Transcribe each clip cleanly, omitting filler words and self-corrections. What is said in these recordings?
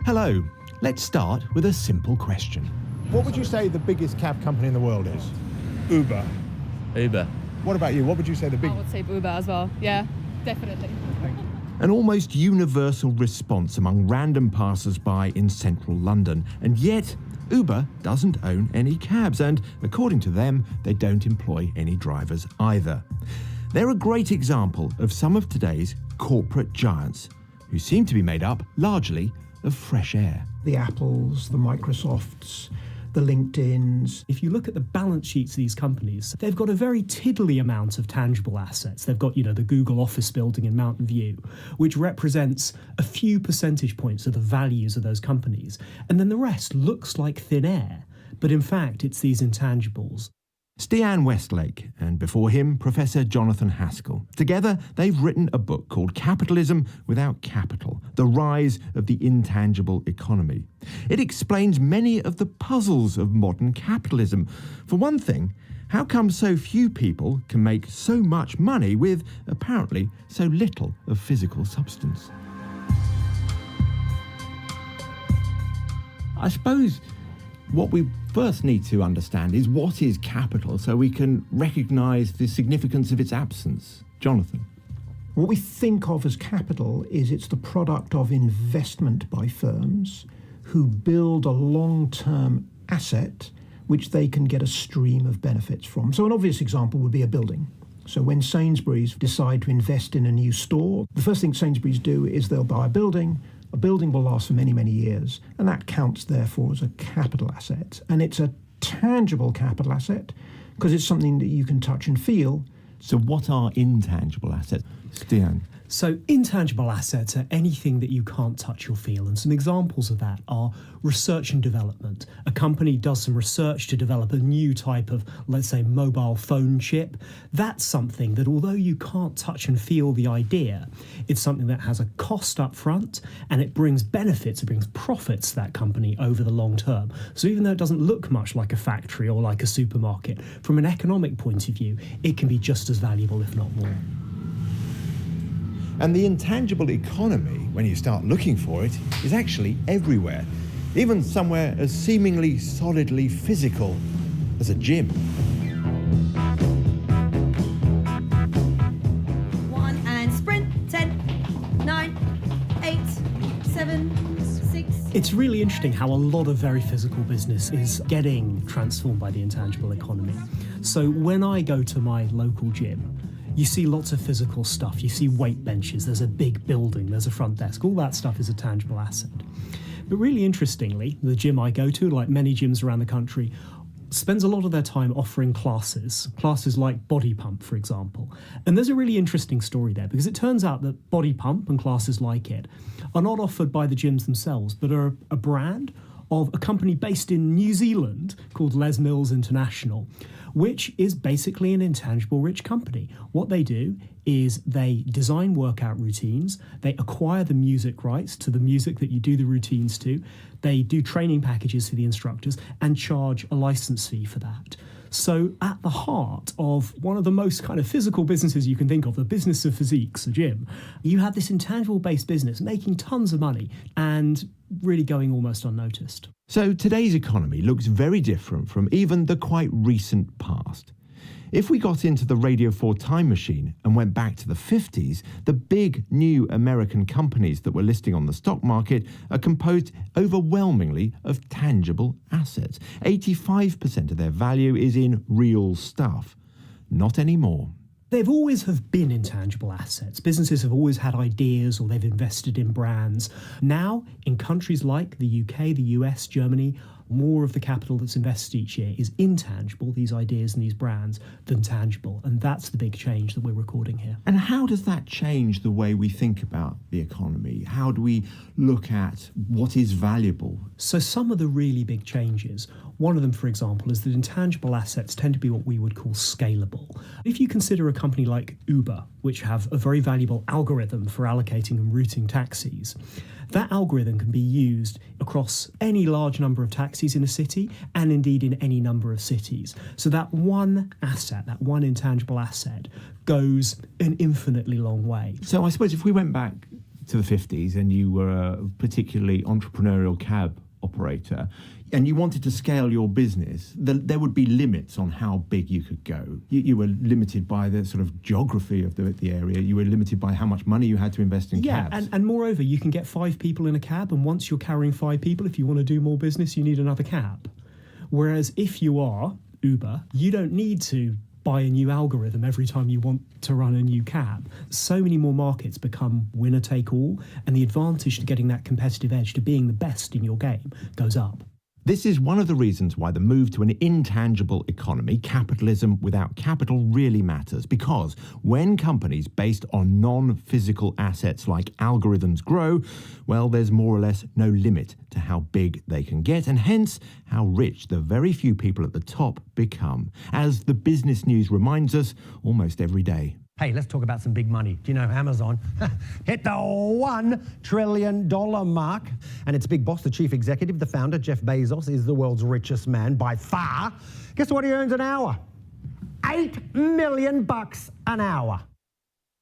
Hello. Let's start with a simple question. What would you say the biggest cab company in the world is? Uber. What about you? What would you say the I biggest? would say Uber as well. Yeah, definitely. An almost universal response among random passers-by in central London. And yet, Uber doesn't own any cabs, and according to them, they don't employ any drivers either. They're a great example of some of today's corporate giants, who seem to be made up largely of fresh air. The Apples, the Microsofts, the LinkedIns. If you look at the balance sheets of these companies, they've got a very tiddly amount of tangible assets. They've got, the Google office building in Mountain View, which represents a few percentage points of the values of those companies. And then the rest looks like thin air. But in fact, it's these intangibles. Stian Westlake, and before him, Professor Jonathan Haskell. Together, they've written a book called Capitalism Without Capital, The Rise of the Intangible Economy. It explains many of the puzzles of modern capitalism. For one thing, how come so few people can make so much money with, apparently, so little of physical substance? I suppose what we first need to understand is what is capital so we can recognise the significance of its absence. Jonathan. What we think of as capital is it's the product of investment by firms who build a long-term asset which they can get a stream of benefits from. So an obvious example would be a building. So when Sainsbury's decide to invest in a new store, the first thing Sainsbury's do is they'll buy a building. A building will last for many, many years, and that counts, therefore, as a capital asset. And it's a tangible capital asset because it's something that you can touch and feel. So what are intangible assets? Stian. So intangible assets are anything that you can't touch or feel. And some examples of that are research and development. A company does some research to develop a new type of, let's say, mobile phone chip. That's something that, although you can't touch and feel the idea, it's something that has a cost up front and it brings benefits, it brings profits to that company over the long term. So even though it doesn't look much like a factory or like a supermarket, from an economic point of view, it can be just as valuable, if not more. And the intangible economy, when you start looking for it, is actually everywhere. Even somewhere as seemingly solidly physical as a gym. 1 and sprint. 10, 9, 8, 7, 6. It's really interesting how a lot of very physical business is getting transformed by the intangible economy. So when I go to my local gym, you see lots of physical stuff. You see weight benches, there's a big building, there's a front desk. All that stuff is a tangible asset. But really interestingly, the gym I go to, like many gyms around the country, spends a lot of their time offering classes like Body Pump, for example. And there's a really interesting story there, because it turns out that Body Pump and classes like it are not offered by the gyms themselves, but are a brand of a company based in New Zealand called Les Mills International, which is basically an intangible rich company. What they do is they design workout routines, they acquire the music rights to the music that you do the routines to, they do training packages for the instructors and charge a license fee for that. So at the heart of one of the most kind of physical businesses you can think of, the business of physiques, a gym, you have this intangible-based business making tons of money and really going almost unnoticed. So today's economy looks very different from even the quite recent past. If we got into the Radio 4 time machine and went back to the 50s, the big new American companies that were listing on the stock market are composed overwhelmingly of tangible assets. 85% of their value is in real stuff. Not anymore. They've always have been intangible assets. Businesses have always had ideas or they've invested in brands. Now, in countries like the UK, the US, Germany, more of the capital that's invested each year is intangible, these ideas and these brands, than tangible. And that's the big change that we're recording here. And how does that change the way we think about the economy? How do we look at what is valuable? So some of the really big changes, one of them, for example, is that intangible assets tend to be what we would call scalable. If you consider a company like Uber, which have a very valuable algorithm for allocating and routing taxis, that algorithm can be used across any large number of taxis in a city and indeed in any number of cities. So that one asset, that one intangible asset, goes an infinitely long way. So I suppose if we went back to the 50s and you were a particularly entrepreneurial cab operator and you wanted to scale your business, there would be limits on how big you could go. You were limited by the sort of geography of the area. You were limited by how much money you had to invest in cabs. And moreover, you can get 5 people in a cab, and once you're carrying 5 people, if you want to do more business, you need another cab. Whereas if you are Uber, you don't need to buy a new algorithm every time you want to run a new cab. So many more markets become winner take all, and the advantage to getting that competitive edge, to being the best in your game, goes up. This is one of the reasons why the move to an intangible economy, capitalism without capital, really matters. Because when companies based on non-physical assets like algorithms grow, well, there's more or less no limit to how big they can get, and hence how rich the very few people at the top become. As the business news reminds us almost every day. Hey, let's talk about some big money. Do you know Amazon hit the $1 trillion mark? And its big boss, the chief executive, the founder, Jeff Bezos, is the world's richest man by far. Guess what he earns an hour? $8 million an hour.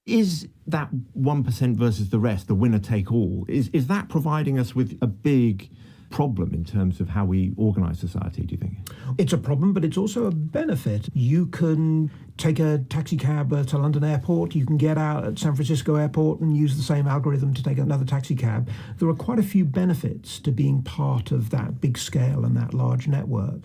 Is that 1% versus the rest, the winner take all, is that providing us with a big problem in terms of how we organise society, do you think? It's a problem, but it's also a benefit. You can take a taxi cab to London Airport, you can get out at San Francisco Airport and use the same algorithm to take another taxi cab. There are quite a few benefits to being part of that big scale and that large network.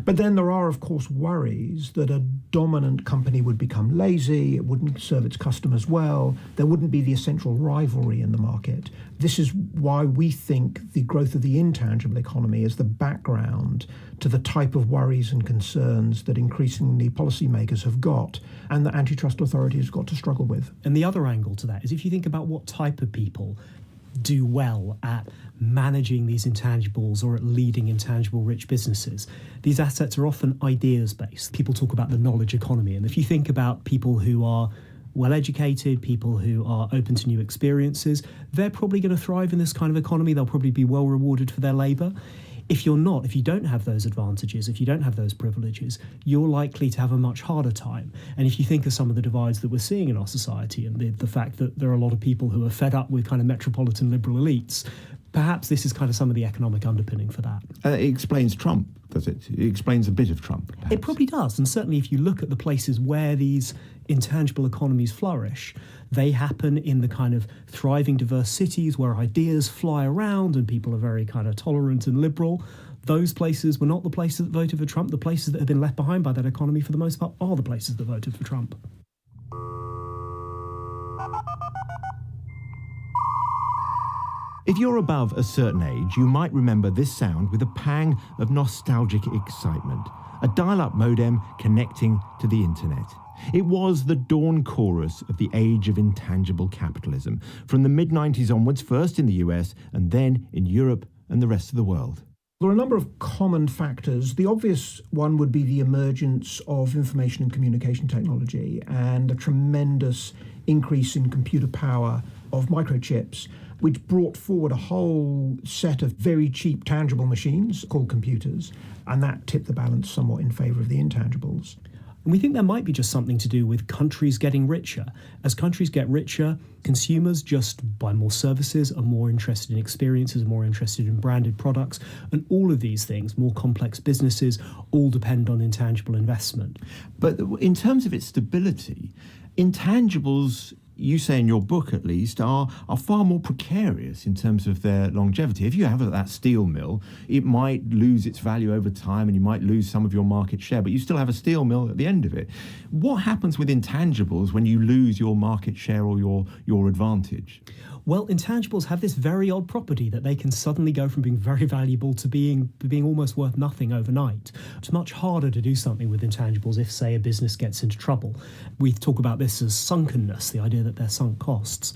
But then there are, of course, worries that a dominant company would become lazy, it wouldn't serve its customers well, there wouldn't be the essential rivalry in the market. This is why we think the growth of the intangible economy is the background to the type of worries and concerns that increasingly policymakers have got and that antitrust authorities have got to struggle with. And the other angle to that is if you think about what type of people do well at managing these intangibles or at leading intangible rich businesses, these assets are often ideas based. People talk about the knowledge economy, and if you think about people who are well educated, people who are open to new experiences, they're probably going to thrive in this kind of economy. They'll probably be well rewarded for their labour. If you're not, if you don't have those advantages, if you don't have those privileges, you're likely to have a much harder time. And if you think of some of the divides that we're seeing in our society and the fact that there are a lot of people who are fed up with kind of metropolitan liberal elites, perhaps this is kind of some of the economic underpinning for that. It explains Trump, does it? It explains a bit of Trump, perhaps. It probably does. And certainly if you look at the places where these intangible economies flourish, they happen in the kind of thriving, diverse cities where ideas fly around and people are very kind of tolerant and liberal. Those places were not the places that voted for Trump. The places that have been left behind by that economy, for the most part, are the places that voted for Trump. If you're above a certain age, you might remember this sound with a pang of nostalgic excitement. A dial-up modem connecting to the internet. It was the dawn chorus of the age of intangible capitalism, from the mid-90s onwards, first in the US and then in Europe and the rest of the world. There are a number of common factors. The obvious one would be the emergence of information and communication technology and a tremendous increase in computer power of microchips, which brought forward a whole set of very cheap tangible machines called computers, and that tipped the balance somewhat in favour of the intangibles. And we think there might be just something to do with countries getting richer. As countries get richer, consumers just buy more services, are more interested in experiences, more interested in branded products. And all of these things, more complex businesses, all depend on intangible investment. But in terms of its stability, intangibles, you say in your book at least, are far more precarious in terms of their longevity. If you have that steel mill, it might lose its value over time and you might lose some of your market share, but you still have a steel mill at the end of it. What happens with intangibles when you lose your market share or your advantage? Well, intangibles have this very odd property that they can suddenly go from being very valuable to being almost worth nothing overnight. It's much harder to do something with intangibles if, say, a business gets into trouble. We talk about this as sunkenness, the idea that they're sunk costs.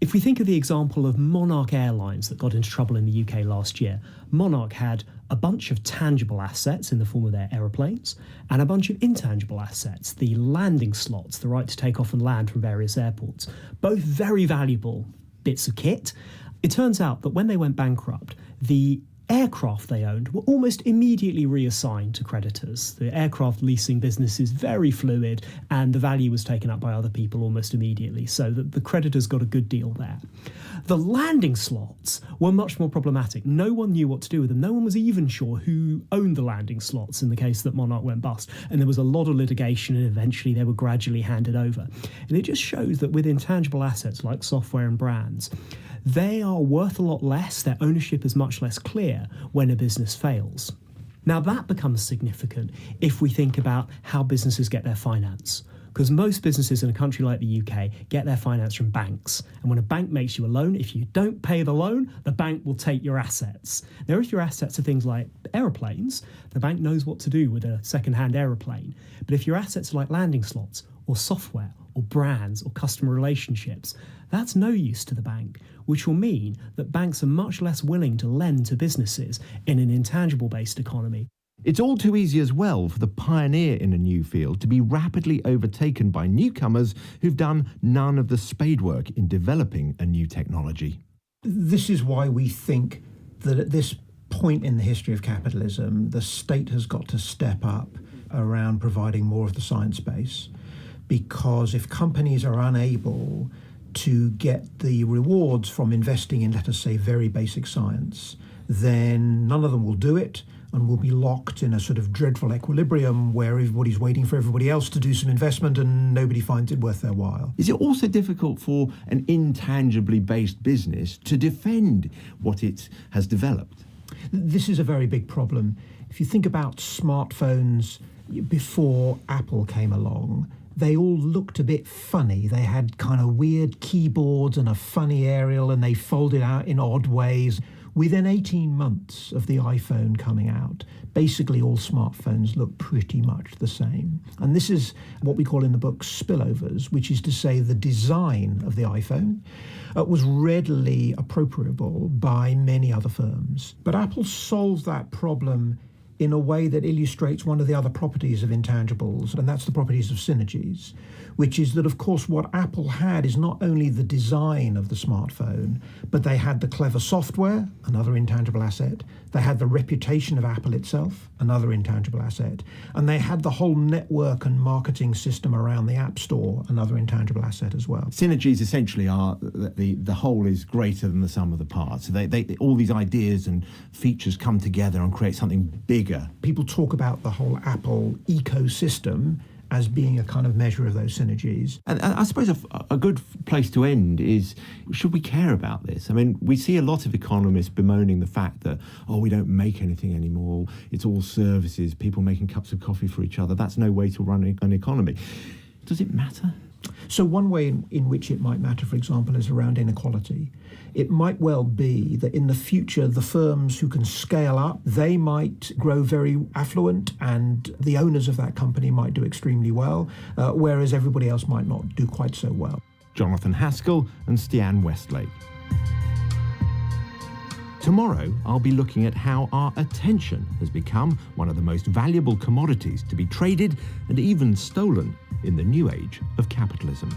If we think of the example of Monarch Airlines that got into trouble in the UK last year, Monarch had a bunch of tangible assets in the form of their aeroplanes and a bunch of intangible assets, the landing slots, the right to take off and land from various airports, both very valuable bits of kit. It turns out that when they went bankrupt, the aircraft they owned were almost immediately reassigned to creditors. The aircraft leasing business is very fluid, and the value was taken up by other people almost immediately, so the creditors got a good deal there. The landing slots were much more problematic. No one knew what to do with them. No one was even sure who owned the landing slots in the case that Monarch went bust, and there was a lot of litigation, and eventually they were gradually handed over. And it just shows that with intangible assets like software and brands, they are worth a lot less, their ownership is much less clear when a business fails. Now that becomes significant if we think about how businesses get their finance. Because most businesses in a country like the UK get their finance from banks. And when a bank makes you a loan, if you don't pay the loan, the bank will take your assets. Now, if your assets are things like aeroplanes, the bank knows what to do with a second-hand aeroplane. But if your assets are like landing slots or software or brands or customer relationships, that's no use to the bank, which will mean that banks are much less willing to lend to businesses in an intangible-based economy. It's all too easy as well for the pioneer in a new field to be rapidly overtaken by newcomers who've done none of the spadework in developing a new technology. This is why we think that at this point in the history of capitalism, the state has got to step up around providing more of the science base, because if companies are unable to get the rewards from investing in, let us say, very basic science, then none of them will do it, and will be locked in a sort of dreadful equilibrium where everybody's waiting for everybody else to do some investment and nobody finds it worth their while. Is it also difficult for an intangibly based business to defend what it has developed? This is a very big problem. If you think about smartphones before Apple came along, they all looked a bit funny. They had kind of weird keyboards and a funny aerial, and they folded out in odd ways. Within 18 months of the iPhone coming out, basically all smartphones look pretty much the same. And this is what we call in the book spillovers, which is to say the design of the iPhone was readily appropriable by many other firms. But Apple solved that problem in a way that illustrates one of the other properties of intangibles, and that's the properties of synergies, which is that, of course, what Apple had is not only the design of the smartphone, but they had the clever software, another intangible asset. They had the reputation of Apple itself, another intangible asset. And they had the whole network and marketing system around the App Store, another intangible asset as well. Synergies essentially are that the whole is greater than the sum of the parts. So they all these ideas and features come together and create something bigger. People talk about the whole Apple ecosystem as being a kind of measure of those synergies. And I suppose a good place to end is, should we care about this? I mean, we see a lot of economists bemoaning the fact that, we don't make anything anymore. It's all services, people making cups of coffee for each other. That's no way to run an economy. Does it matter? So one way in which it might matter, for example, is around inequality. It might well be that in the future, the firms who can scale up, they might grow very affluent, and the owners of that company might do extremely well, whereas everybody else might not do quite so well. Jonathan Haskell and Stian Westlake. Tomorrow, I'll be looking at how our attention has become one of the most valuable commodities to be traded and even stolen in the new age of capitalism.